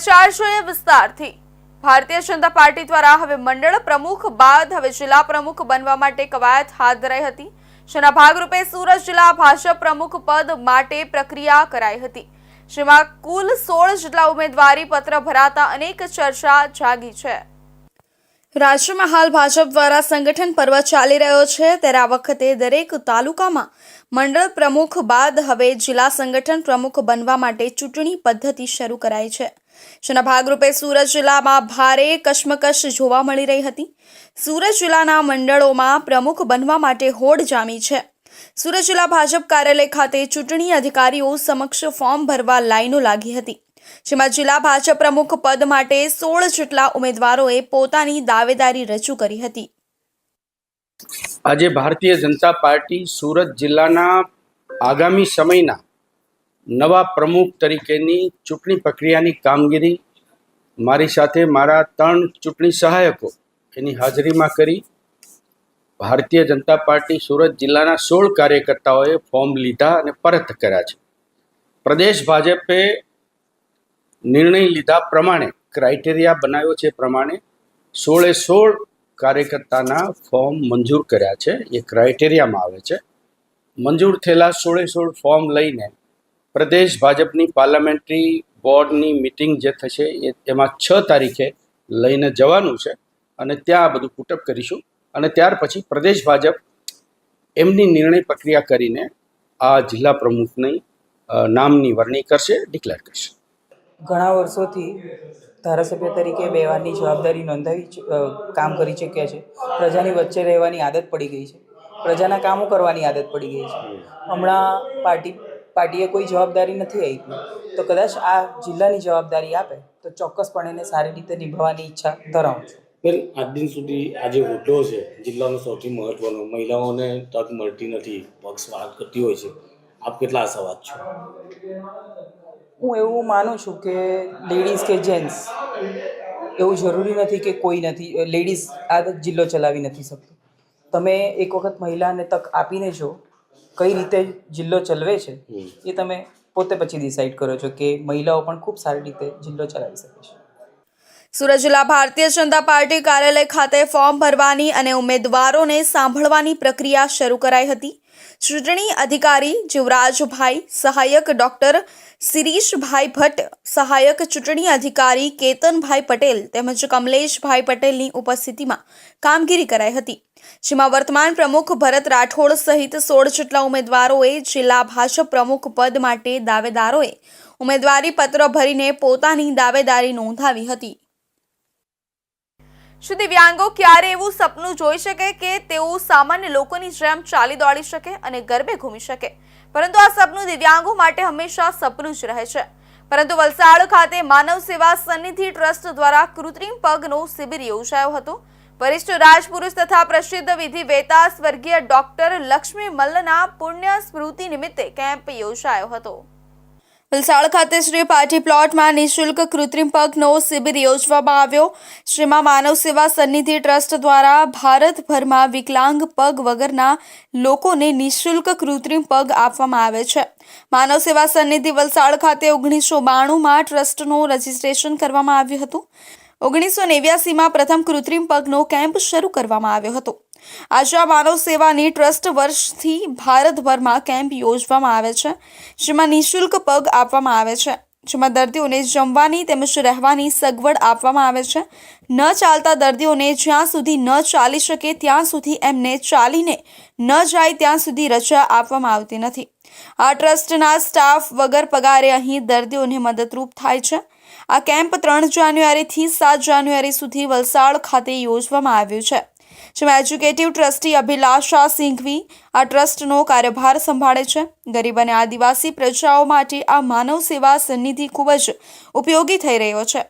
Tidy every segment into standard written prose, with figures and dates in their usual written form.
ચારશોએ વિસ્તારથી ભારતીય જનતા પાર્ટી દ્વારા હવે મંડળ પ્રમુખ બાદ હવે જિલ્લા પ્રમુખ બનવા માટે કવાયત હાથ ધરાઈ હતી, જેના ભાગરૂપે સુરત જિલ્લા ભાજપ પ્રમુખ પદ માટે પ્રક્રિયા કરાઈ હતી, જેમાં કુલ 16 જેટલા ઉમેદવારી પત્ર ભરાતા અનેક ચર્ચા જાગી છે। રાજ્યમાં હાલ ભાજપ દ્વારા સંગઠન પર્વ ચાલી રહ્યો છે, ત્યારે આ વખતે દરેક તાલુકામાં મંડળ પ્રમુખ બાદ હવે જિલ્લા સંગઠન પ્રમુખ બનવા માટે ચૂંટણી પદ્ધતિ શરૂ કરાઈ છે, જેના ભાગરૂપે સુરત જિલ્લામાં ભારે કશમકશ જોવા મળી રહી હતી। સુરત જિલ્લાના મંડળોમાં પ્રમુખ બનવા માટે હોડ જામી છે। સુરત જિલ્લા ભાજપ કાર્યાલય ખાતે ચૂંટણી અધિકારીઓ સમક્ષ ફોર્મ ભરવા લાઈનો લાગી હતી, જેમાં જિલ્લા ભાજપ પ્રમુખ પદ માટે 16 જેટલા ઉમેદવારોએ પોતાની દાવેદારી રજૂ કરી હતી। આજે ભારતીય જનતા પાર્ટી સુરત જિલ્લાના આગામી સમયના નવા પ્રમુખ તરીકેની ચૂંટણી પ્રક્રિયાની કામગીરી મારી સાથે મારા 3 ચૂંટણી સહાયકો એની હાજરીમાં કરી ભારતીય જનતા પાર્ટી સુરત જિલ્લાના 16 કાર્યકર્તાઓએ ફોર્મ લીધા અને પરત કર્યા છે। પ્રદેશ ભાજપે નિર્ણય લીધા પ્રમાણે ક્રાઇટેરિયા બનાવ્યો છે, પ્રમાણે 16 કાર્યકર્તાના ફોર્મ મંજૂર કર્યા છે। એ ક્રાઇટેરિયામાં આવે છે। મંજૂર થયેલા 16 ફોર્મ લઈને પ્રદેશ ભાજપની પાર્લામેન્ટરી બોર્ડની મિટિંગ જે થશે એમાં 6 તારીખે લઈને જવાનું છે અને ત્યાં બધું પુટઅપ કરીશું અને ત્યાર પછી પ્રદેશ ભાજપ એમની નિર્ણય પ્રક્રિયા કરીને આ જિલ્લા પ્રમુખની નામની વરણી કરશે, ડિક્લેર કરશે। ઘણા વર્ષોથી ધારાસભ્ય તરીકે બે વારની જવાબદારી નોંધાવી કામ કરી ચૂક્યા છે। પ્રજાની વચ્ચે રહેવાની આદત પડી ગઈ છે, પ્રજાના કામો કરવાની આદત પડી ગઈ છે। હમણાં પાર્ટીએ કોઈ જવાબદારી નથી આપી, તો કદાચ આ જિલ્લાની જવાબદારી આપે તો ચોક્કસપણે એને સારી રીતે નિભાવવાની ઈચ્છા ધરાવું છું। બેન, આજ દિન સુધી આજે હોદ્દો છે જિલ્લાનો સૌથી મહત્વનો, મહિલાઓને તક મળતી નથી, પક્ષ વાત કરતી હોય છે, આપ કેટલા આશાવાદ છો? હું એવું માનું છું કે લેડીઝ કે જેન્ટ્સ એવું જરૂરી નથી કે કોઈ નથી, લેડીઝ આ જિલ્લો ચલાવી નથી શકતો। તમે એક વખત મહિલાને તક આપીને જો કઈ રીતે જિલ્લો ચલાવે છે એ તમે પોતે પછી ડિસાઈડ કરો છો કે મહિલાઓ પણ ખૂબ સારી રીતે જિલ્લો ચલાવી શકે છે। સુરત જિલ્લા ભારતીય જનતા પાર્ટી કાર્યાલય ખાતે ફોર્મ ભરવાની અને ઉમેદવારોને સાંભળવાની પ્રક્રિયા શરૂ કરાઈ હતી। ચૂંટણી અધિકારી જીવરાજભાઈ, સહાયક ડોક્ટર શિરીષભાઈ ભટ્ટ, સહાયક ચૂંટણી અધિકારી કેતનભાઈ પટેલ તેમજ કમલેશભાઈ પટેલની ઉપસ્થિતિમાં કામગીરી કરાઈ હતી, જેમાં વર્તમાન પ્રમુખ ભરત રાઠોડ સહિત 16 જેટલા ઉમેદવારોએ જિલ્લા ભાજપ પ્રમુખ પદ માટે દાવેદારોએ ઉમેદવારી પત્ર ભરીને પોતાની દાવેદારી નોંધાવી હતી। શું દિવ્યાંગો ક્યારે એવું સપનું જોઈ શકે કે તેઓ સામાન્ય લોકોની જેમ ચાલી દોડી શકે અને ગરબે ઘૂમી શકે? પરંતુ આ સપનું દિવ્યાંગો માટે હંમેશા સપનું જ રહે છે। પરંતુ વલસાડ ખાતે માનવ સેવા સન્નિધિ ટ્રસ્ટ દ્વારા કૃત્રિમ પગનો શિબિર યોજાયો હતો। વરિષ્ઠ રાજપુરુષ તથા પ્રસિદ્ધ વિધિવેતા સ્વર્ગીય ડોક્ટર લક્ષ્મી મલ્લના પુણ્ય સ્મૃતિ નિમિત્તે કેમ્પ યોજાયો હતો। વલસાડ ખાતે શ્રી પાર્ટી પ્લોટમાં નિઃશુલ્ક કૃત્રિમ પગનો શિબિર યોજવામાં આવ્યો, જેમાં માનવ સેવા સન્નિધિ ટ્રસ્ટ દ્વારા ભારતભરમાં વિકલાંગ પગ વગરના લોકોને નિઃશુલ્ક કૃત્રિમ પગ આપવામાં આવે છે। માનવ સેવા સન્નિધિ વલસાડ ખાતે 1992માં ટ્રસ્ટનું રજીસ્ટ્રેશન કરવામાં આવ્યું હતું। 1989માં પ્રથમ કૃત્રિમ પગનો કેમ્પ શરૂ કરવામાં આવ્યો હતો। આજે આ માનવ સેવાની ટ્રસ્ટ વર્ષથી ભારતભરમાં કેમ્પ યોજવામાં આવે છે, જેમાં નિઃશુલ્ક પગ આપવામાં આવે છે, જેમાં દર્દીઓને જમવાની તેમજ રહેવાની સગવડ આપવામાં આવે છે। ન ચાલતા દર્દીઓને જ્યાં સુધી ન ચાલી શકે ત્યાં સુધી, એમને ચાલીને ન જાય ત્યાં સુધી રજા આપવામાં આવતી નથી। આ ટ્રસ્ટના સ્ટાફ વગર પગારે અહીં દર્દીઓને મદદરૂપ થાય છે। આ કેમ્પ 3 જાન્યુઆરીથી 7 જાન્યુઆરી સુધી વલસાડ ખાતે યોજવામાં આવ્યું છે, જેમાં એજ્યુકેટિવ ટ્રસ્ટી અભિલાષા સિંઘવી આ ટ્રસ્ટનો કાર્યભાર સંભાળે છે। ગરીબ અને આદિવાસી પ્રજાઓ માટે આ માનવ સેવા સન્નિધિ ખૂબ જ ઉપયોગી થઈ રહ્યો છે।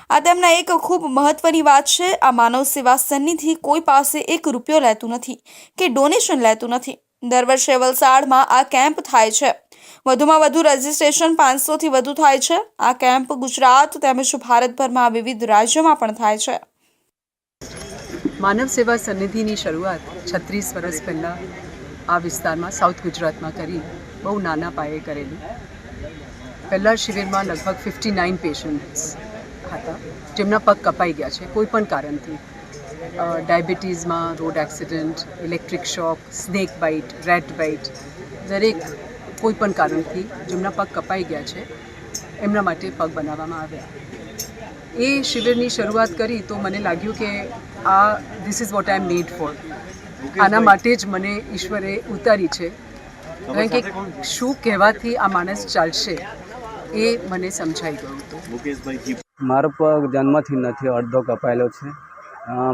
આ તેમના એક ખૂબ મહત્વની વાત છે। આ માનવ સેવા સન્નિધિ કોઈ પાસે 1 રૂપિયો લેતું નથી કે ડોનેશન લેતું નથી। દર વર્ષે વલસાડમાં આ કેમ્પ થાય છે। વધુમાં વધુ રજીસ્ટ્રેશન 500થી વધુ થાય છે। આ કેમ્પ ગુજરાત તેમજ ભારતભરમાં વિવિધ રાજ્યોમાં પણ થાય છે। માનવ સેવા સન્નિધિની શરૂઆત 36 વર્ષ પહેલાં આ વિસ્તારમાં સાઉથ ગુજરાતમાં કરી બહુ નાના પાયે કરેલી। પહેલા શિબિરમાં લગભગ 59 પેશન્ટ્સ હતા જેમના પગ કપાઈ ગયા છે કોઈ પણ કારણથી. ડાયાબિટીઝમાં, રોડ એક્સિડન્ટ, ઇલેક્ટ્રિક શોક, સ્નેક બાઇટ, રેટ બાઇટ, દરેક કોઈ પણ કારણથી જેમના પગ કપાઈ ગયા છે એમના માટે પગ બનાવવામાં આવ્યા. એ શિબિરની શરૂઆત કરી તો મને લાગ્યું કે this is what I am made for. આના માટે જ મને ઈશ્વરે ઉતારી છે. કારણ કે શું કહેવાથી આ માણસ ચાલશે એ મને સમજાઈ ગયું હતું. મારો પગ જન્મથી નથી, અડધો કપાયેલો છે.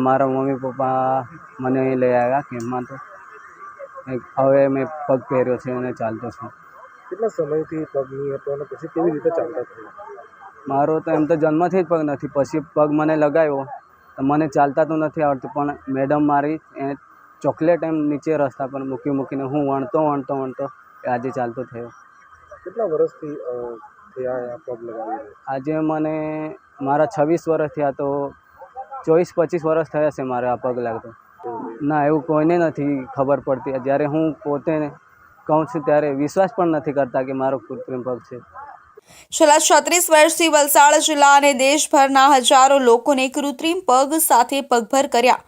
મારા મમ્મી પપ્પા મને અહીં લઈ આવ્યા કેમ્પમાં, તો હવે મેં પગ પહેર્યો છે અને ચાલતો છું. કેટલા સમયથી પગ નહીં હતો અને પછી કેવી રીતે ચાલતા થયા? મારો તો એમ તો જન્મથી જ પગ નથી, પછી પગ મને લગાવ્યો તો મને ચાલતા તો નથી આવડતું, પણ મેડમ મારી એ ચોકલેટ એમ નીચે રસ્તા પર મૂકીને હું વણતો આજે ચાલતો થયો. કેટલા વર્ષથી થયા આ પગ લગાવીને? આજે મને મારા 26 વર્ષ થયા, તો 24-25 વર્ષ થયા છે મારે આ પગ લાગતો. ના, એવું કોઈને નથી ખબર પડતી. જ્યારે હું પોતે કહું છું ત્યારે વિશ્વાસ પણ નથી કરતા કે મારો કૃત્રિમ પગ છે. છેલ્લા 36 વર્ષથી વલસાડ જિલ્લા અને દેશભરના હજારો લોકોને કૃત્રિમ પગ સાથે પગભર કર્યા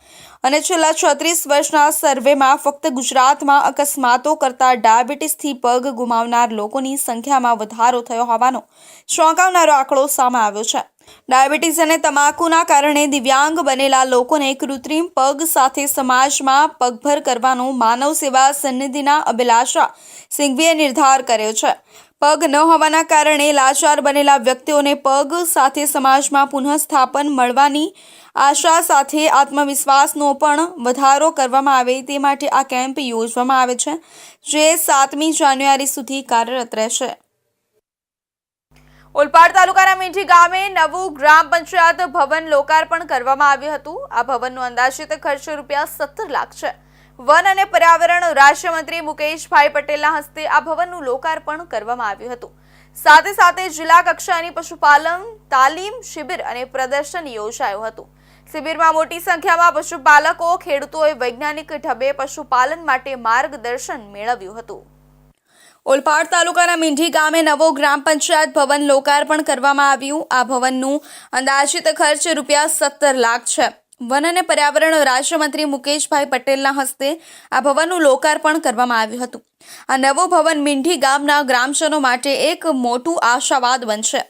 અને છેલ્લા 36 વર્ષના સર્વેમાં ફક્ત ગુજરાતમાં અકસ્માતો કરતા ડાયાબિટીસથી પગ ગુમાવનાર લોકોની સંખ્યામાં વધારો થયો હોવાનો ચોંકાવનારો આંકડો સામે આવ્યો છે. ડાયાબિટીસ અને તમાકુના કારણે દિવ્યાંગ બનેલા લોકોને કૃત્રિમ પગ સાથે સમાજમાં પગભર કરવાનો માનવ સેવા સન્નિધિના અભિલાષા સિંઘવીએ નિર્ધાર કર્યો છે. પગ ન હોવાના કારણે લાચાર બનેલા વ્યક્તિઓને પગ સાથે સમાજમાં પુનઃસ્થાપન મળવાની આશા સાથે આત્મવિશ્વાસનો પણ વધારો કરવામાં આવે તે માટે આ કેમ્પ યોજવામાં આવે છે, જે 7મી જાન્યુઆરી સુધી કાર્યરત રહેશે. ઓલપાડ તાલુકાના મીઠી ગામે નવું ગ્રામ પંચાયત ભવન લોકાર્પણ કરવામાં આવ્યું હતું. આ ભવનનો અંદાજિત ખર્ચ ₹17 લાખ છે. વન અને પર્યાવરણ રાજ્યમંત્રી મુકેશભાઈ પટેલના હસ્તે આ ભવનનું લોકાર્પણ કરવામાં આવ્યું હતું. સાથે જિલ્લા કક્ષાની પશુપાલન તાલીમ શિબિર અને પ્રદર્શન યોજાયું હતું. શિબિરમાં મોટી સંખ્યામાં પશુપાલકો ખેડૂતોએ વૈજ્ઞાનિક ઢબે પશુપાલન માટે માર્ગદર્શન મેળવ્યું હતું. ઓલપાડ તાલુકાના મીંઢી ગામે નવો ગ્રામ પંચાયત ભવન લોકાર્પણ કરવામાં આવ્યું. આ ભવનનું અંદાજિત ખર્ચ ₹17 લાખ છે. વન અને પર્યાવરણ રાજ્યમંત્રી મુકેશભાઈ પટેલના હસ્તે આ ભવનનું લોકાર્પણ કરવામાં આવ્યું હતું. આ નવું ભવન મીંઢી ગામના ગ્રામજનો માટે એક મોટું આશાવાદ બનશે,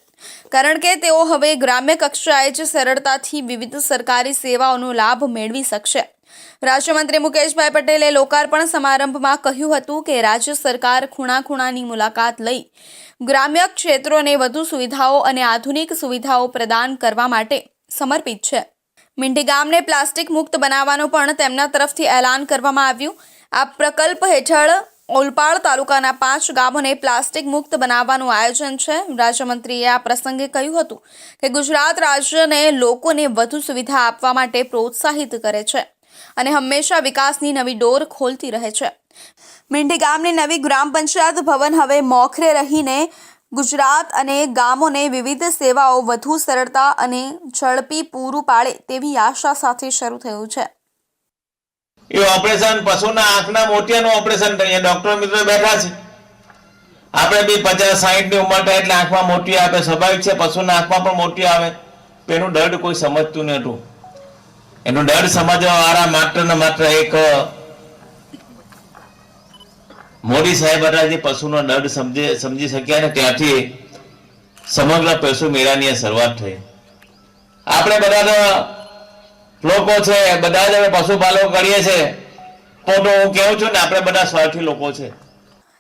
કારણ કે તેઓ હવે ગ્રામ્ય કક્ષાએ જ સરળતાથી વિવિધ સરકારી સેવાઓનો લાભ મેળવી શકશે. રાજ્યમંત્રી મુકેશભાઈ પટેલે લોકાર્પણ સમારંભમાં કહ્યું હતું કે રાજ્ય સરકાર ખૂણા-ખૂણાની મુલાકાત લઈ ગ્રામ્ય ક્ષેત્રોને વધુ સુવિધાઓ અને આધુનિક સુવિધાઓ પ્રદાન કરવા માટે સમર્પિત છે. મીંઢી ગામને પ્લાસ્ટિક મુક્ત બનાવવાનું પણ તેમના તરફથી એલાન કરવામાં આવ્યું. આ પ્રકલ્પ હેઠળ ઓલપાડ તાલુકાના 5 ગામોને પ્લાસ્ટિક મુક્ત બનાવવાનું આયોજન છે. રાજ્યમંત્રીએ આ પ્રસંગે કહ્યું હતું કે ગુજરાત રાજ્યને લોકોને વધુ સુવિધા આપવા માટે પ્રોત્સાહિત કરે છે અને હંમેશા વિકાસની નવી ડોર ખોલતી રહે છે. મીંઢી ગામની નવી ગ્રામ પંચાયત ભવન હવે મોખરે રહીને ગુજરાત અને ગામોને વિવિધ સેવાઓ વધુ સરળતા અને ઝડપી પૂરું પાડે તેવી આશા સાથે શરૂ થયું છે. એ ઓપરેશન પશુના આંખના મોતિયાનું ઓપરેશન કરીએ, ડોક્ટર મિત્રો બેઠા છે. આપણે બી 50-60 ની ઉંમર થાય એટલે આંખમાં મોતી આવે, સ્વાભાવિક છે. પશુના આંખમાં પણ મોતી આવે, એનું દર્દ કોઈ સમજતું નહોતું. એનું દર્દ સમજવા વાળા માત્ર ને માત્ર એક મોદી સાહેબ હતા, જે પશુનો દર્દ સમજી શક્યા ને ત્યાંથી સમગ્ર પશુ મેળાની શરૂઆત થઈ. આપણે બધા લોકો છે, બધા જ પશુપાલકો કરીએ છીએ, તો હું કહું છું ને આપણે બધા સ્વાર્થી લોકો છે.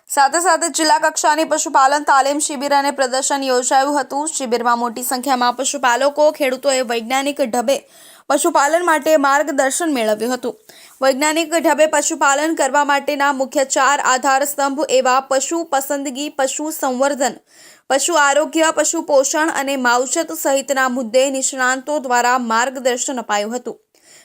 સાથે જિલ્લા કક્ષાની પશુપાલન તાલીમ શિબિર અને પ્રદર્શન યોજાયું હતું. શિબિરમાં મોટી સંખ્યામાં પશુપાલકો ખેડૂતોએ વૈજ્ઞાનિક ઢબે પશુપાલન માટે માર્ગદર્શન મેળવ્યું હતું. વૈજ્ઞાનિક ઢબે પશુપાલન કરવા માટેના મુખ્ય 4 આધાર સ્તંભ એવા પશુ પસંદગી, પશુ સંવર્ધન, પશુ આરોગ્ય, પશુ પોષણ અને માવજત સહિતના મુદ્દે નિષ્ણાંતો દ્વારા માર્ગદર્શન અપાયું હતું.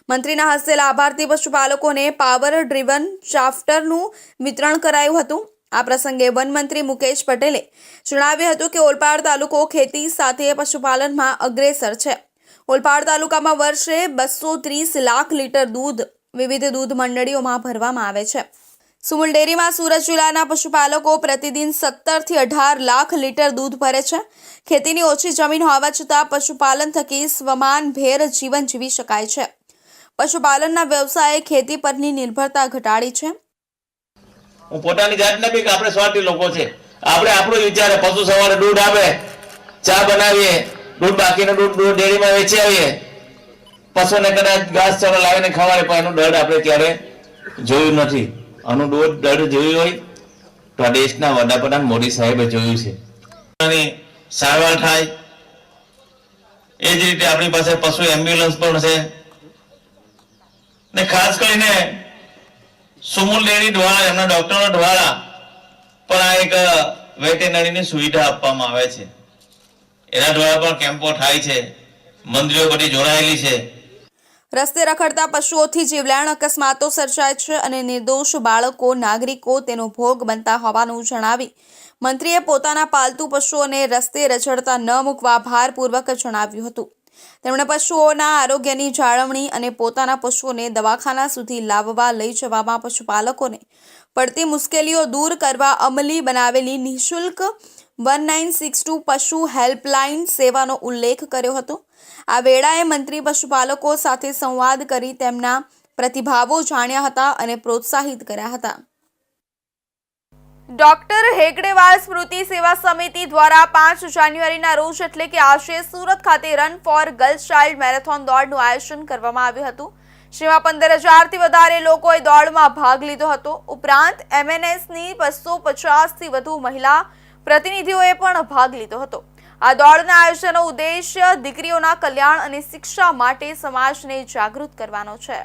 મંત્રીના હસ્તે લાભાર્થી પશુપાલકોને પાવર ડ્રીવન ચાફ્ટરનું વિતરણ કરાયું હતું. આ પ્રસંગે વનમંત્રી મુકેશ પટેલે જણાવ્યું હતું કે ઓલપાડ તાલુકો ખેતી સાથે પશુપાલનમાં અગ્રેસર છે. ઓલપાડ તાલુકામાં વર્ષે 230 લાખ લીટર દૂધ વિવિધ દૂધ મંડળીઓમાં ભરવામાં આવે છે. સુમુલ ડેરીમાં સુરત જિલ્લાના પશુપાલકો પ્રતિદિન 17 થી 18 લાખ લીટર દૂધ ભરે છે. ખેતીની ઓછી જમીન હોવા છતાં પશુપાલન થકી સ્વમાનભેર જીવન જીવી શકાય છે. પશુપાલનના વ્યવસાયે ખેતી પરની નિર્ભરતા ઘટાડી છે. હું પોતાની જાતને બી કે આપણે સ્વાર્થી લોકો છે. આપણે આપણું વિચારે પશુ સવારે દૂધ આપે, ચા બનાવીએ, દૂધ બાકીનું દૂધ ડેરીમાં વેચી આવીએ, પશુને કદાચ ઘાસ ચારો લાવીને ખવાડે, પણ એનું દર્દ આપણે ક્યારે જોયું નથી. આનું દર્દ જોયું હોય તો આ દેશના વડાપ્રધાન મોદી સાહેબે જોયું છે. સારવાર થાય એ જ રીતે આપણી પાસે પશુ એમ્બ્યુલન્સ પણ છે ને ખાસ કરીને સુમુલ ડેરી દ્વારા એમના ડોક્ટરો દ્વારા પણ આ એક વેટેનરીની સુવિધા આપવામાં આવે છે. એના દ્વારા પણ કેમ્પો થાય છે. મંત્રીઓ બધી જોડાયેલી છે. રસ્તે રખડતા પશુઓથી જીવલેણ અકસ્માતો સર્જાય છે અને નિર્દોષ બાળકો, નાગરિકો તેનો ભોગ બનતા હોવાનું જણાવી મંત્રીએ પોતાના પાલતુ પશુઓને રસ્તે રઝળતા ન મૂકવા ભારપૂર્વક જણાવ્યું હતું. તેમણે પશુઓના આરોગ્યની જાળવણી અને પોતાના પશુઓને દવાખાના સુધી લાવવા લઈ જવામાં પશુપાલકોને પડતી મુશ્કેલીઓ દૂર કરવા અમલી બનાવેલી નિઃશુલ્ક 1962 પશુ હેલ્પલાઇન સેવાનો ઉલ્લેખ કર્યો હતો. આ વેળાએ મંત્રી પશુપાલકો સાથે સંવાદ કરી તેમના પ્રતિભાવો જાણ્યા હતા અને પ્રોત્સાહિત કર્યા હતા. ડોક્ટર હેગડેવાલ સ્મૃતિ સેવા સમિતિ દ્વારા 5 જાન્યુઆરીના રોજ એટલે કે આજે સુરત ખાતે run for girls child marathon દોડનું આયોજન કરવામાં આવ્યું હતું. જેમાં 15,000થી વધારે લોકોએ દોડમાં ભાગ લીધો હતો. ઉપરાંત MNSની 250થી વધુ મહિલા પ્રતિનિધિઓએ પણ ભાગ લીધો હતો. આ દોડના આયોજનનો ઉદ્દેશ્ય દીકરીઓના કલ્યાણ અને શિક્ષા માટે સમાજને જાગૃત કરવાનો છે.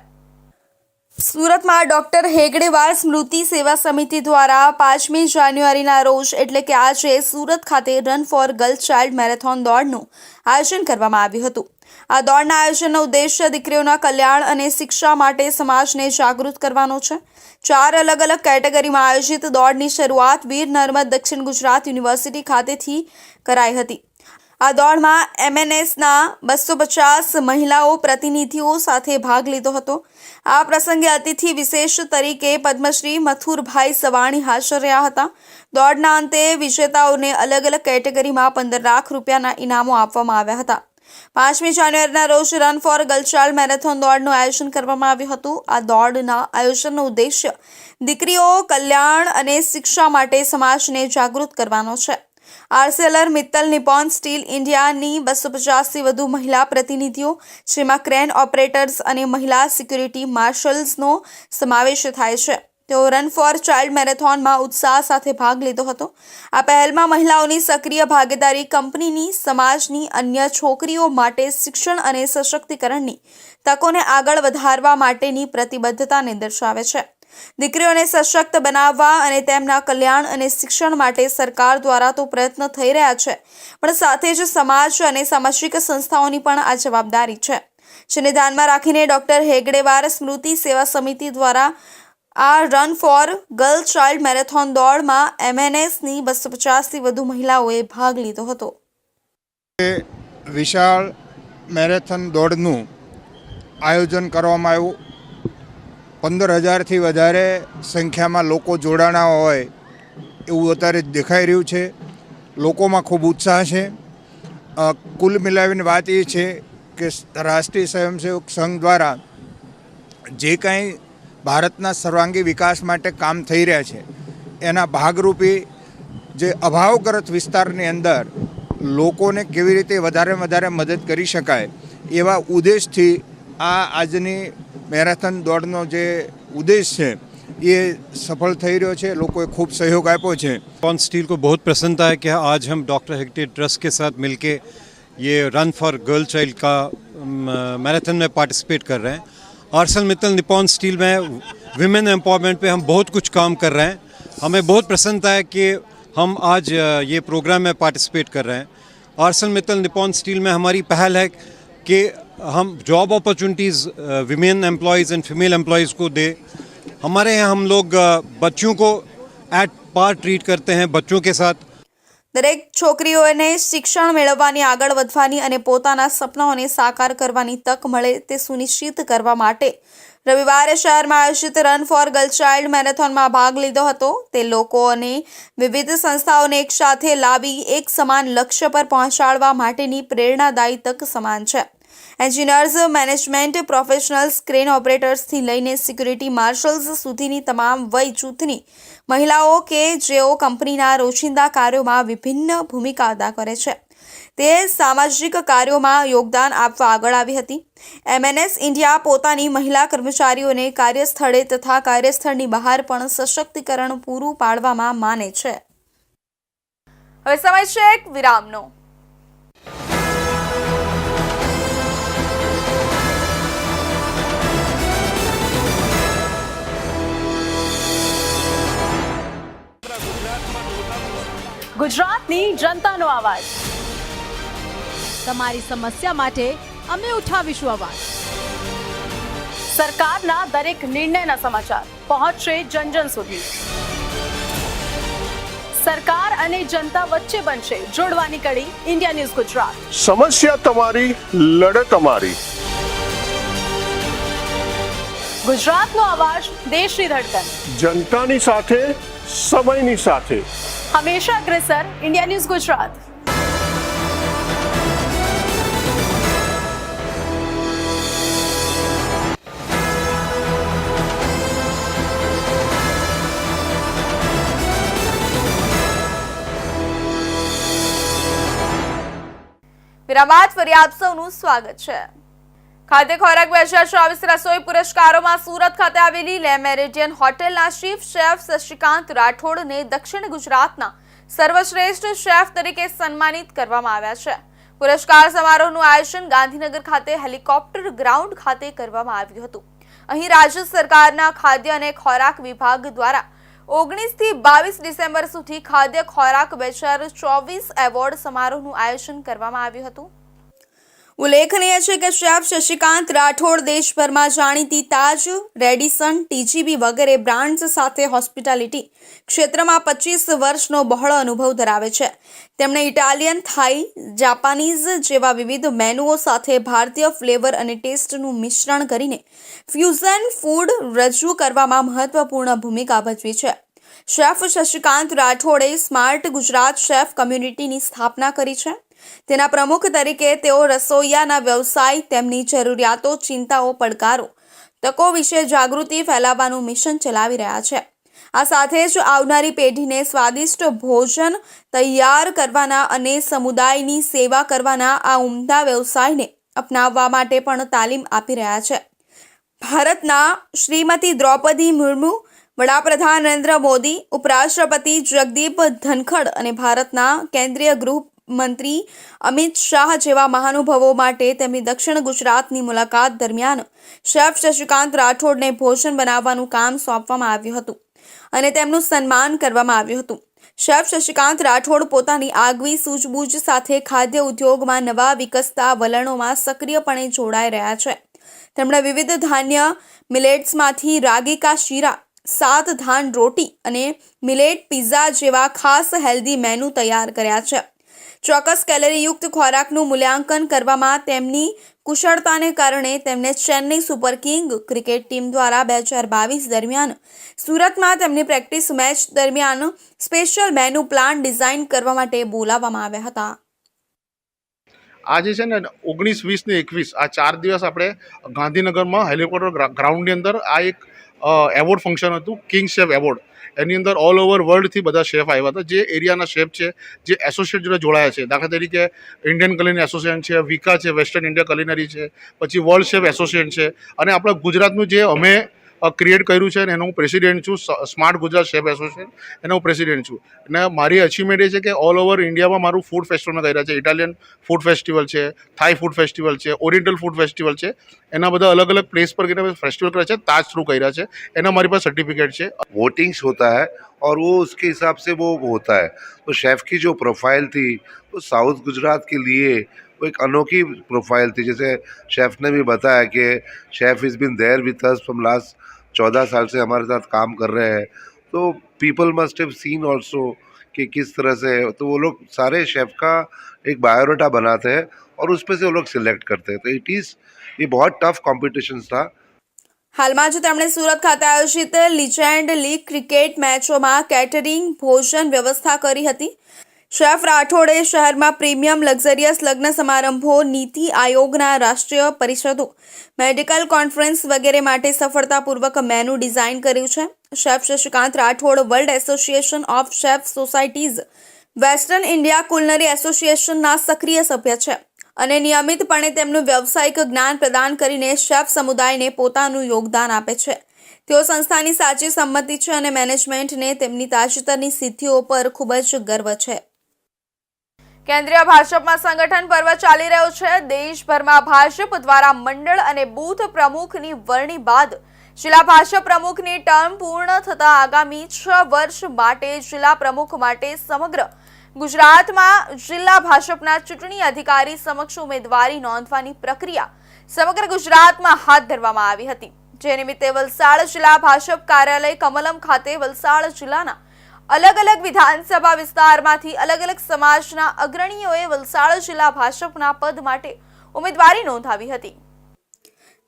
સુરતમાં ડોક્ટર હેગડેવાલ સ્મૃતિ સેવા સમિતિ દ્વારા 5મી જાન્યુઆરીના રોજ એટલે કે આજે સુરત ખાતે run for girls child marathon દોડનું આયોજન કરવામાં આવ્યું હતું. આ દોડના આયોજનનો ઉદ્દેશ્ય દીકરીઓના કલ્યાણ અને શિક્ષા માટે સમાજને જાગૃત કરવાનો છે. 4 અલગ અલગ કેટેગરીમાં આયોજિત દોડની શરૂઆત વીર નર્મદ દક્ષિણ ગુજરાત યુનિવર્સિટી ખાતેથી કરાઈ હતી. આ દોડમાં MNSના 250 મહિલાઓ પ્રતિનિધિઓ સાથે ભાગ લીધો હતો. આ પ્રસંગે અતિથિ વિશેષ તરીકે પદ્મશ્રી મથુરભાઈ સવાણી હાજર રહ્યા હતા. દોડના અંતે વિજેતાઓને અલગ અલગ કેટેગરીમાં 15 લાખ રૂપિયાના ઇનામો આપવામાં આવ્યા હતા. 5મી જાન્યુઆરીના રોજ run for girls child marathon દોડનું આયોજન કરવામાં આવ્યું હતું. આ દોડના આયોજનનો ઉદ્દેશ્ય દીકરીઓ કલ્યાણ અને શિક્ષા માટે સમાજને જાગૃત કરવાનો છે. આર્સેલર મિત્તલ નિપ્પોન સ્ટીલ ઇન્ડિયાની 250થી વધુ મહિલા પ્રતિનિધિઓ, જેમાં ક્રેન ઓપરેટર્સ અને મહિલા સિક્યુરિટી માર્શલ્સનો સમાવેશ થાય છે, તેઓ રન ફોર ચાઇલ્ડ મેરેથોનમાં ઉત્સાહ સાથે ભાગ લીધો હતો. આ પહેલમાં મહિલાઓની સક્રિય ભાગીદારી કંપનીની સમાજની અન્ય છોકરીઓ માટે શિક્ષણ અને સશક્તિકરણની તકોને આગળ વધારવા માટેની પ્રતિબદ્ધતાને દર્શાવે છે. દીકરીઓને સશક્ત બનાવવા અને તેમના કલ્યાણ અને શિક્ષણ માટે સરકાર દ્વારા તો પ્રયત્ન થઈ રહ્યા છે, પણ સાથે જ સમાજ અને સામાજિક સંસ્થાઓની પણ આ જવાબદારી છે. જેને ધ્યાનમાં રાખીને ડોક્ટર હેગડેવાલ સ્મૃતિ સેવા સમિતિ દ્વારા આ run for girls child marathon દોડમાં MNSની 250થી વધુ મહિલાઓએ ભાગ લીધો હતો. વિશાળ મેરેથોન દોડનું આયોજન કરવામાં આવ્યું. 15,000થી વધારે સંખ્યામાં લોકો જોડાણા હોય એવું અત્યારે દેખાઈ રહ્યું છે. લોકોમાં ખૂબ ઉત્સાહ છે. કુલ મિલાવીને વાત એ છે કે રાષ્ટ્રીય સ્વયંસેવક સંઘ દ્વારા જે કાંઈ ભારતના સર્વાંગી વિકાસ માટે કામ થઈ રહ્યા છે એના ભાગરૂપે જે અભાવગ્રસ્ત વિસ્તારની અંદર લોકોને કેવી રીતે વધારે મદદ કરી શકાય એવા ઉદ્દેશથી આ આજની मैराथन दौड़नो जो उद्देश्य है ये सफल થઈ રહ્યો છે. લોકોએ ખૂબ સહयोग આપ્યો છે. निप्पॉन स्टील को बहुत प्रसन्नता है कि आज हम डॉक्टर हेगड़े ट्रस्ट के साथ मिलके ये रन फॉर गर्ल चाइल्ड का मैराथन में पार्टिसिपेट कर रहे हैं. आर्सेलर निप्पॉन स्टील में विमेन एम्पावरमेंट पे हम बहुत कुछ काम कर रहे हैं. हमें बहुत प्रसन्नता है कि हम आज ये प्रोग्राम में पार्टिसिपेट कर रहे हैं. आर्सेलर निप्पॉन स्टील में हमारी पहल है कि हम job opportunities women employees and female employees को दे. हमारे यहाँ हम लोग बच्चों को एट पार ट्रीट करते हैं. बच्चों के साथ દરેક છોકરીઓને શિક્ષણ મેળવવાની, આગળ વધવાની અને પોતાના સપનાઓને સાકાર કરવાની તક મળે તે સુનિશ્ચિત કરવા માટે રવિવારે શહેરમાં આયોજિત રન ફોર ગર્લ ચાઇલ્ડ મેરેથોનમાં ભાગ લીધો હતો. તે લોકોને વિવિધ સંસ્થાઓને એકસાથે લાવી એક સમાન લક્ષ્ય પર પહોંચાડવા માટેની પ્રેરણાદાયી તક સમાન છે. એન્જિનિયર્સ, મેનેજમેન્ટ પ્રોફેશનલ્સ, ક્રેન ઓપરેટર્સથી લઈને સિક્યુરિટી માર્શલ્સ સુધીની તમામ વય જૂથની મહિલાઓ કે જેઓ કંપનીના રોજિંદા કાર્યોમાં વિભિન્ન ભૂમિકા અદા કરે છે, તે સામાજિક કાર્યોમાં યોગદાન આપવા આગળ આવી હતી. MNS ઇન્ડિયા પોતાની મહિલા કર્મચારીઓને કાર્યસ્થળે તથા કાર્યસ્થળની બહાર પણ સશક્તિકરણ પૂરું પાડવામાં માને છે. હવે સમય છે એક વિરામનો. ગુજરાતની જનતાનો અવાજ. તમારી સમસ્યા માટે અમે ઉઠાવીશું અવાજ. સરકારના દરેક નિર્ણયના સમાચાર પહોંચશે જન સુધી. સરકાર અને જનતા વચ્ચે બનશે જોડવાની કડી ઇન્ડિયા ન્યૂઝ ગુજરાત. સમસ્યા તમારી, લડત અમારી. ગુજરાતનો અવાજ, દેશની ધડકન. જનતાની સાથે, સમયની સાથે. હંમેશા અગ્રેસર ઇન્ડિયા ન્યૂઝ ગુજરાત. વિરામ બાદ ફરી આપ સૌનું સ્વાગત છે. ખાદ્ય ખોરાક 2024 રસોઈ પુરસ્કારોમાં સુરત ખાતે આવેલી લે મેરિડિયન હોટેલના ચીફ શેફ શશિકાંત રાઠોડને દક્ષિણ ગુજરાતના સર્વશ્રેષ્ઠ શેફ તરીકે સન્માનિત કરવામાં આવ્યા છે. પુરસ્કાર સમારોહનું આયોજન ગાંધીનગર ખાતે હેલિકોપ્ટર ગ્રાઉન્ડ ખાતે કરવામાં આવ્યું હતું. અહીં રાજ્ય સરકારના ખાદ્ય અને ખોરાક વિભાગ દ્વારા 19 થી 22 ડિસેમ્બર સુધી ખાદ્ય ખોરાક 2024 એવોર્ડ સમારોહનું આયોજન કરવામાં આવ્યું હતું. ઉલ્લેખનીય છે કે શેફ શશિકાંત રાઠોડ દેશભરમાં જાણીતી તાજ, રેડિસન, TGB વગેરે બ્રાન્ડ્સ સાથે હોસ્પિટાલિટી ક્ષેત્રમાં 25 વર્ષનો બહોળો અનુભવ ધરાવે છે. તેમણે ઇટાલિયન, થાઈ, જાપાનીઝ જેવા વિવિધ મેનુઓ સાથે ભારતીય ફ્લેવર અને ટેસ્ટનું મિશ્રણ કરીને ફ્યુઝન ફૂડ રજૂ કરવામાં મહત્વપૂર્ણ ભૂમિકા ભજવી છે. શેફ શશિકાંત રાઠોડે સ્માર્ટ ગુજરાત શેફ કમ્યુનિટીની સ્થાપના કરી છે. તેના પ્રમુખ તરીકે તેઓ રસોઈયાના વ્યવસાય, તેમની જરૂરિયાતો, ચિંતાઓ, પડકારો, તકો વિશે જાગૃતિ ફેલાવવાનું મિશન ચલાવી રહ્યા છે. આ સાથે જ આવનારી પેઢીને સ્વાદિષ્ટ ભોજન તૈયાર કરવાના અને સમુદાયની સેવા કરવાના આ ઉમદા વ્યવસાયને અપનાવવા માટે પણ તાલીમ આપી રહ્યા છે. ભારતના શ્રીમતી દ્રૌપદી મુર્મુ, વડાપ્રધાન નરેન્દ્ર મોદી, ઉપરાષ્ટ્રપતિ જગદીપ ધનખડ અને ભારતના કેન્દ્રીય ગૃહ મંત્રી અમિત શાહ જેવા મહાનુભાવો માટે તેમની દક્ષિણ ગુજરાતની મુલાકાત દરમિયાન શેફ શશિકાંત રાઠોડને ભોજન બનાવવાનું કામ સોંપવામાં આવ્યું હતું અને તેમનું સન્માન કરવામાં આવ્યું હતું. શેફ શશિકાંત રાઠોડ પોતાની આગવી સૂઝબૂઝ સાથે ખાદ્ય ઉદ્યોગમાં નવા વિકસતા વલણોમાં સક્રિયપણે જોડાઈ રહ્યા છે. તેમણે વિવિધ ધાન્ય મિલેટ્સમાંથી રાગી કા શીરા, 7 ધાન રોટી અને મિલેટ પિઝા જેવા ખાસ હેલ્ધી મેનુ તૈયાર કર્યા છે. ચોક્કસ કેલરીયુક્ત ખોરાકનું મૂલ્યાંકન કરવામાં તેમની કુશળતાને કારણે તેમને Chennai super king cricket team દ્વારા 2022 દરમિયાન સુરતમાં તેમની પ્રેક્ટિસ મેચ દરમિયાન સ્પેશિયલ મેનુ પ્લાન ડિઝાઇન કરવા માટે બોલાવવામાં આવ્યા હતા. આજે છે ને 19, 20 ને 21 આ 4 દિવસ આપણે ગાંધીનગરમાં હેલિકોપ્ટર ગ્રાઉન્ડની અંદર આ એક એવોર્ડ ફંક્શન હતું, કિંગ શેફ એવોર્ડ. એની અંદર ઓલ ઓવર વર્લ્ડથી બધા શેફ આવ્યા હતા, જે એરિયાના શેફ છે, જે એસોસિએટ જોડે જોડાયા છે. દાખલા તરીકે ઇન્ડિયન કલિનરી એસોસિએશન છે, વિકા છે, વેસ્ટર્ન ઇન્ડિયા કલિનરી છે, પછી વર્લ્ડ શેફ એસોસિએશન છે, અને આપણા ગુજરાતનું જે અમે ક્રિએટ કર્યું છે અને એનો હું પ્રેસિડેન્ટ છું, સ્માર્ટ ગુજરાત શેફ એસોસિએશન, એનો હું પ્રેસિડેન્ટ છું. અને મારી અચીવમેન્ટ એ છે કે ઓલ ઓવર ઇન્ડિયામાં મારું ફૂડ ફેસ્ટિવલમાં કર્યા છે. ઇટાલિયન ફૂડ ફેસ્ટિવલ છે, થાઈ ફૂડ ફેસ્ટિવલ છે, ઓરિએન્ટલ ફૂડ ફેસ્ટિવલ છે, એના બધા અલગ અલગ પ્લેસ પર ફેસ્ટિવલ કર્યા છે. તાજ થ્રુ કર્યા છે, એના મારી પાસે સર્ટિફિકેટ છે. वोटिंग्स होता है और वो उसके हिसाब से वो होता है. तो शेफ़ की जो प्रोफाइल थी वो साउथ गुजरात के लिए वो एक अनोखी प्रोफाइल थी. जैसे शेफ़ ने भी बताया कि chef is been there with us from last 14 साल से हमारे साथ काम कर रहे हैं. तो people must have seen also कि किस तरह से, तो वो लोग सारे शेफ़ का एक बायोडाटा बनाते हैं और उसमें से वो लोग सिलेक्ट करते हैं। तो ये बहुत टफ कॉम्पिटिशन था। હાલમાં જ તેમણે સુરત ખાતે આયોજિત લીજેન્ડ લીગ ક્રિકેટ મેચોમાં કેટરિંગ ભોજન વ્યવસ્થા કરી હતી. શેફ રાઠોડે શહેરમાં પ્રીમિયમ લક્ઝરિયસ લગ્ન સમારંભો, નીતિ આયોગના રાષ્ટ્રીય પરિષદો, મેડિકલ કોન્ફરન્સ વગેરે માટે સફળતાપૂર્વક મેનુ ડિઝાઇન કર્યું છે. Chef Shashikant Rathod world association of chef societies, western India culinary એસોસિએશનના સક્રિય સભ્ય છે અને નિયમિતપણે તેમનું વ્યવસાયિક જ્ઞાન પ્રદાન કરીને શેફ સમુદાયને પોતાનું યોગદાન આપે છે. તેઓ સંસ્થાની સાચી સંમતિ છે અને મેનેજમેન્ટને તેમની તાજેતરની સિદ્ધિઓ પર ખૂબ જ ગર્વ છે. કેન્દ્રીય ભાજપમાં સંગઠન પર્વ ચાલી રહ્યો છે. દેશભરમાં ભાજપ દ્વારા મંડળ અને બૂથ પ્રમુખની વરણી બાદ જિલ્લા ભાજપ પ્રમુખની ટર્મ પૂર્ણ થતા આગામી 6 વર્ષ માટે જિલ્લા પ્રમુખ માટે સમગ્ર ગુજરાતમાં જિલ્લા ભાજપના ચૂંટણી અધિકારી સમક્ષ ઉમેદવારી નોંધવાની પ્રક્રિયા સમગ્ર ગુજરાતમાં હાથ ધરવામાં આવી હતી. જે નિમિત્તે વલસાડ જિલ્લા ભાજપ કાર્યાલય કમલમ ખાતે વલસાડ જિલ્લાના अलग अलग विधानसभा विस्तारमांथी अलग अलग समाजना अग्रणीओए वलसाड जिल्ला भाजपना पद माटे उमेदवारी नोंधावी हती.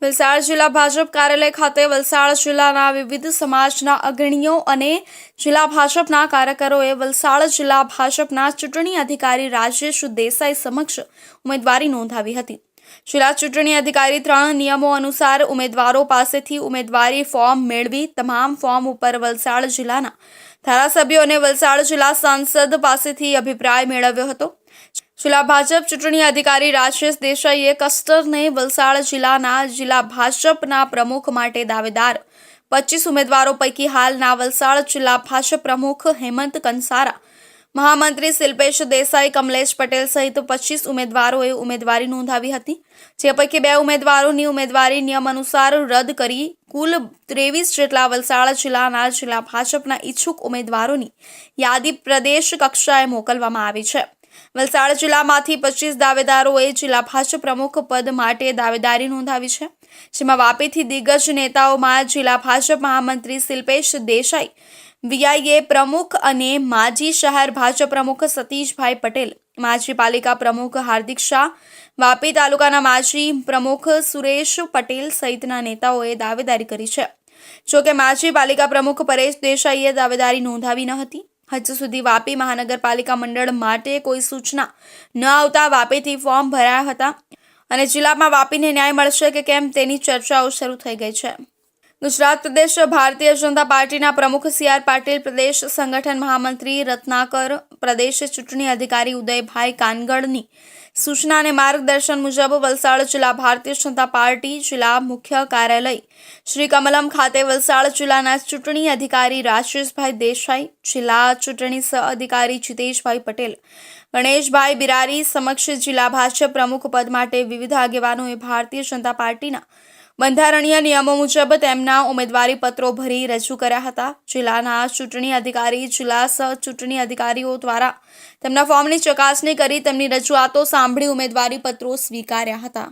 वलसाड जिल्ला भाजप कार्यालय खाते वलसाड जिल्लाना विविध समाजना अग्रणीओ अने जिल्ला भाजपना कार्यकरोए वलसाड जिल्ला भाजपना चूंटणी अधिकारी राजेश देसाई समक्ष उमेदवारी नोंधावी हती. जिल्ला चूंटणी अधिकारी 3 नियमों अनुसार उमेदवारों पासेथी उमेदवारी फॉर्म मेळवी तमाम फॉर्म उपर वलसाड जिल्लाना धारासभ्यो અને વલસાડ જિલ્લા સાંસદ પાસેથી અભિપ્રાય મેળવ્યો હતો. જિલ્લા ભાજપ ચૂંટણી અધિકારી રાજેશ દેસાઈએ કસ્ટરને વલસાડ જિલ્લાના જિલ્લા ભાજપના પ્રમુખ માટે દાવેદાર 25 ઉમેદવારો પૈકી હાલના વલસાડ જિલ્લા ભાજપ પ્રમુખ હેમંત કંસારા, મહામંત્રી શિલ્પેશ દેસાઈ, કમલેશ પટેલ સહિત 25 ઉમેદવારોએ ઉમેદવારી નોંધાવી હતી. જે પૈકી 2 ઉમેદવારોની ઉમેદવારી નિયમ અનુસાર રદ કરી કુલ 23 જેટલા વલસાડ જિલ્લાના જિલ્લા ભાજપના ઈચ્છુક ઉમેદવારોની યાદી પ્રદેશ કક્ષાએ મોકલવામાં આવી છે. વલસાડ જિલ્લામાંથી 25 દાવેદારોએ જિલ્લા ભાજપ પ્રમુખ પદ માટે દાવેદારી નોંધાવી છે. જેમાં વાપીથી દિગ્ગજ નેતાઓમાં જિલ્લા ભાજપ મહામંત્રી શિલ્પેશ દેસાઈ, વીઆઈએ પ્રમુખ અને માજી શહેર ભાજપ પ્રમુખ સતીશભાઈ પટેલ, માજી પાલિકા પ્રમુખ હાર્દિક શાહ, વાપી તાલુકાના માજી પ્રમુખ સુરેશ પટેલ સહિતના નેતાઓએ દાવેદારી કરી છે. જોકે માજી પાલિકા પ્રમુખ પરેશ દેસાઈએ દાવેદારી નોંધાવી ન હતી. હજુ સુધી વાપી મહાનગરપાલિકા મંડળ માટે કોઈ સૂચના ન આવતા વાપીથી ફોર્મ ભરાયા હતા અને જિલ્લામાં વાપીને ન્યાય મળશે કે કેમ તેની ચર્ચાઓ શરૂ થઈ ગઈ છે. गुजरात प्रदेश भारतीय जनता पार्टी प्रमुख CR पाटिल, प्रदेश संगठन महामंत्री रत्नाकर, प्रदेश चूंटणी अधिकारी उदयभाई कानगड़नी सूचना और मार्गदर्शन मुजब वलसाड जिला भारतीय जनता पार्टी जिला मुख्य कार्यालय श्री कमलम खाते वलसाड जिल्लाना चूंटणी अधिकारी राजेशभाई देसाई, जिला चूंटणी सह अधिकारी जितेशभाई पटेल, गणेशभाई बिरारी समक्ष जिला भाजप प्रमुख पद माटे विविध आगेवानोए भारतीय जनता पार्टीना બંધારણીય નિયમો મુજબ તેમના ઉમેદવારી પત્રો ભરી રજૂ કર્યા હતા. જિલ્લાના ચૂંટણી અધિકારી જિલ્લા સહ ચૂંટણી અધિકારીઓ દ્વારા તેમના ફોર્મની ચકાસણી કરી તેમની રજૂઆતો સાંભળી ઉમેદવારી પત્રો સ્વીકાર્યા હતા.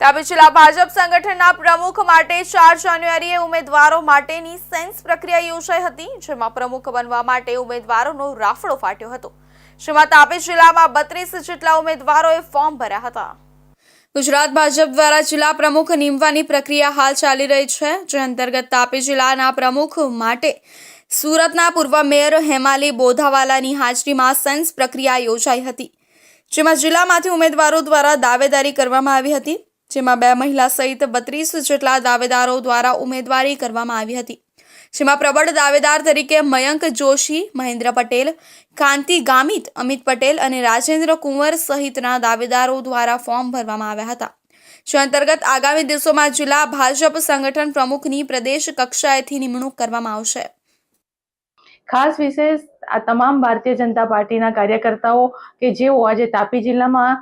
તાપી જિલ્લા ભાજપ સંગઠનના પ્રમુખ માટે 4 જાન્યુઆરીએ ઉમેદવારો માટેની સેન્સ પ્રક્રિયા યોજાઈ હતી. જેમાં પ્રમુખ બનવા માટે ઉમેદવારોનો રાફડો ફાટ્યો હતો. જેમાં તાપી જિલ્લામાં 32 જેટલા ઉમેદવારોએ ફોર્મ ભર્યા હતા. गुजरात भाजप द्वारा जिला प्रमुख निमवानी प्रक्रिया हाल चाली रही है. जे अंतर्गत तापी जिल्लाना प्रमुख माटे सूरतना पूर्व मेयर हेमाली बोधावालानी हाजरीमां सेन्स प्रक्रिया योजाई हती. जेमां जिल्लामांथी उमेदवारो द्वारा दावेदारी करवामां आवी हती. जेमां 2 महिला सहित 32 जेटला दावेदारो द्वारा उमेदवारी करवामां आवी हती. જેમાં પ્રબળ દાવેદાર તરીકે મયંક જોશી, મહેન્દ્ર પટેલ, કાંતિ ગામિત, અમિત પટેલ અને રાજેન્દ્ર કુંવર સહિતના દાવેદારો દ્વારા ફોર્મ ભરવામાં આવ્યા હતા. જે અંતર્ગત આગામી દિવસોમાં જિલ્લા ભાજપ સંગઠન પ્રમુખની પ્રદેશ કક્ષાએથી નિમણૂક કરવામાં આવશે. ખાસ વિશેષ આ તમામ ભારતીય જનતા પાર્ટીના કાર્યકર્તાઓ કે જેઓ આજે તાપી જિલ્લામાં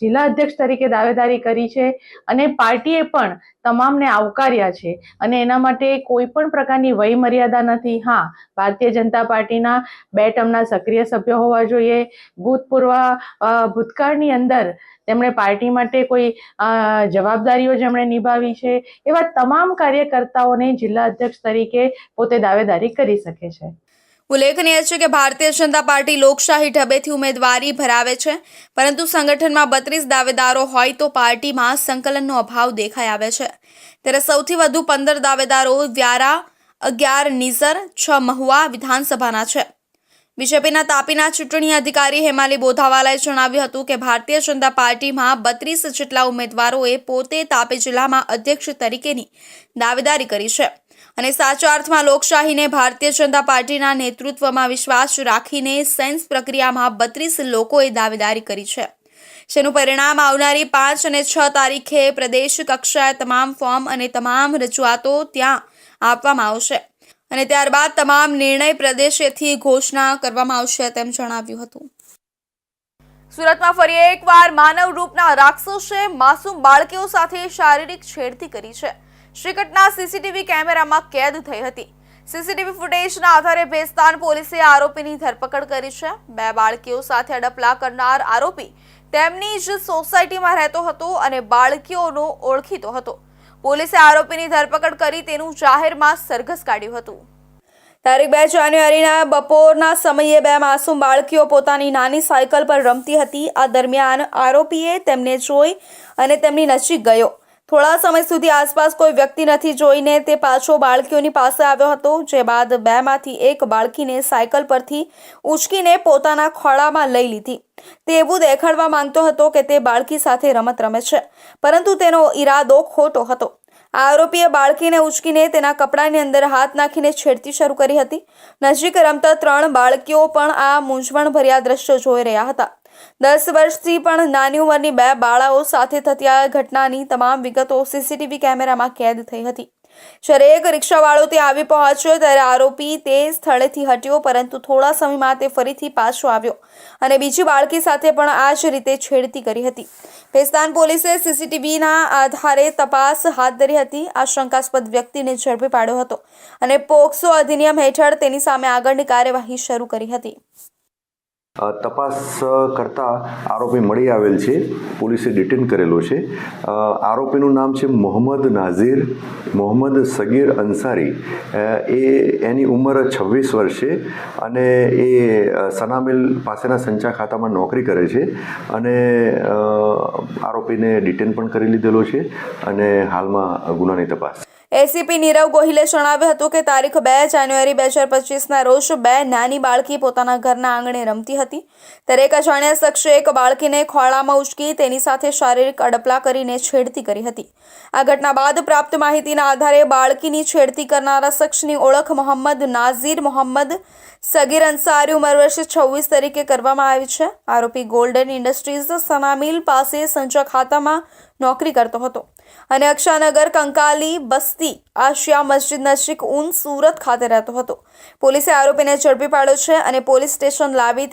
જિલ્લા અધ્યક્ષ તરીકે દાવેદારી કરી છે અને પાર્ટીએ પણ તમામને આવકાર્યા છે અને એના માટે કોઈ પણ પ્રકારની વય મર્યાદા નથી. હા, ભારતીય જનતા પાર્ટીના 2 ટર્મના સક્રિય સભ્ય હોવા જોઈએ. ભૂતકાળની અંદર તેમણે પાર્ટી માટે કોઈ જવાબદારીઓ જેમણે નિભાવી છે એવા તમામ કાર્યકર્તાઓને જિલ્લા અધ્યક્ષ તરીકે પોતે દાવેદારી કરી શકે છે. ઉલ્લેખનીય છે કે ભારતીય જનતા પાર્ટી લોકશાહી ઢબેથી ઉમેદવારી ભરાવે છે, પરંતુ સંગઠનમાં 32 દાવેદારો હોય તો પાર્ટીમાં સંકલનનો અભાવ દેખાઈ આવે છે. ત્યારે સૌથી વધુ 15 દાવેદારો વ્યારા, 11 નિઝર, 6 મહુવા વિધાનસભાના છે. બીજેપીના તાપીના ચૂંટણી અધિકારી હેમાલી બોધાવાલાએ જણાવ્યું હતું કે ભારતીય જનતા પાર્ટીમાં 32 જેટલા ઉમેદવારોએ પોતે તાપી જિલ્લામાં અધ્યક્ષ તરીકેની દાવેદારી કરી છે અને સાચા અર્થમાં લોકશાહીને ભારતીય જનતા પાર્ટીના નેતૃત્વમાં વિશ્વાસ રાખીને સેન્સ પ્રક્રિયામાં 32 લોકોએ દાવેદારી કરી છે, જેનું પરિણામ આવનારી 5 અને 6 તારીખે પ્રદેશ કક્ષાએ તમામ ફોર્મ અને તમામ રજૂઆતો ત્યાં આપવામાં આવશે અને ત્યારબાદ તમામ નિર્ણય પ્રદેશેથી ઘોષણા કરવામાં આવશે તેમ જણાવ્યું હતું. સુરતમાં ફરી એકવાર માનવ રૂપના રાક્ષસે માસૂમ બાળકીઓ સાથે શારીરિક છેડતી કરી છે. ઘટના સીસીટીવી કેમેરામાં કેદ થઈ હતી. સીસીટીવી ફૂટેજના આધારે ભેસ્તાન પોલીસે આરોપીની ધરપકડ કરી છે. 2 બાળકીઓ સાથે અડપલા કરનાર આરોપી તેમની જ સોસાયટીમાં રહેતો હતો અને બાળકીઓનો ઓળખીતો હતો. પોલીસે આરોપીની ધરપકડ કરી તેનું જાહેરમાં સરઘસ કાઢ્યું હતું. તારીખ 2 જાન્યુઆરીના બપોરના સમયે 2 માસૂમ બાળકીઓ પોતાની નાની સાયકલ પર રમતી હતી. આ દરમિયાન આરોપીએ તેમને જોઈ અને તેમની નજીક ગયો. થોડા સમય સુધી આસપાસ કોઈ વ્યક્તિ નથી જોઈને તે પાછો બાળકીઓની પાસે આવ્યો હતો, જે બાદ 2માંથી એક બાળકીને સાયકલ પરથી ઉંચકીને પોતાના ખોળામાં લઈ લીધી. તે એવું દેખાડવા માંગતો હતો કે તે બાળકી સાથે રમત રમે છે, પરંતુ તેનો ઈરાદો ખોટો હતો. આરોપીએ બાળકીને ઉંચકીને તેના કપડાની અંદર હાથ નાખીને છેડતી શરૂ કરી હતી. નજીક રમતા 3 બાળકીઓ પણ આ મૂંઝવણભર્યા દ્રશ્યો જોઈ રહ્યા હતા. 10 વર્ષથી પણ નાની ઉંમરની 2 બાળાઓ સાથે થતી આ ઘટનાની તમામ વિગતો સીસીટીવી કેમેરામાં કેદ થઈ હતી. જ્યારે એક રિક્ષાવાળો ત્યાં આવી પહોંચ્યો ત્યારે આરોપી તે સ્થળેથી હટ્યો, પરંતુ થોડા સમયમાં તે ફરીથી પાછો આવ્યો અને બીજી બાળકી સાથે પણ આ જ રીતે છેડતી કરી હતી. ભેસ્તાન પોલીસે સીસીટીવીના આધારે તપાસ હાથ ધરી હતી. આ શંકાસ્પદ વ્યક્તિને ઝડપી પાડ્યો હતો અને પોક્સો અધિનિયમ હેઠળ તેની સામે આગળની કાર્યવાહી શરૂ કરી હતી. તપાસ કરતા આરોપી મળી આવેલ છે. પોલીસે ડિટેન કરેલો છે. આરોપીનું નામ છે મોહમ્મદ નાઝીર મોહમ્મદ સગીર અંસારી. એની ઉંમર 26 વર્ષ છે અને એ સનામિલ પાસેના સંચા ખાતામાં નોકરી કરે છે અને આરોપીને ડિટેન પણ કરી લીધેલો છે અને હાલમાં ગુનાની તપાસ. એસીપી નીરવ ગોહિલે જણાવ્યું હતું કે તારીખ 2 જાન્યુઆરી 2025ના રોજ 2 નાની બાળકી પોતાના ઘરના આંગણે રમતી હતી. ત્યારે એક અજાણ્યા શખ્સે એક બાળકીને ખોળામાં ઉચકી તેની સાથે શારીરિક અડપલા કરીને છેડતી કરી હતી. આ ઘટના બાદ પ્રાપ્ત માહિતીના આધારે બાળકીની છેડતી કરનારા શખ્સની ઓળખ મોહમ્મદ નાઝીર મોહમ્મદ સગીર અંસારી ઉંમર વર્ષ 26 તરીકે કરવામાં આવી છે. આરોપી ગોલ્ડન ઇન્ડસ્ટ્રીઝ સનામિલ પાસે સંચા ખાતામાં નોકરી કરતો હતો અને અક્ષાનગર કંકાલી બસ્તી આશિયા મસ્જિદ નજીક સુરત ખાતે રહેતો હતો. પોલીસે આરોપીને ઝડપી પાડ્યો છે અને પોલીસ સ્ટેશન લાવી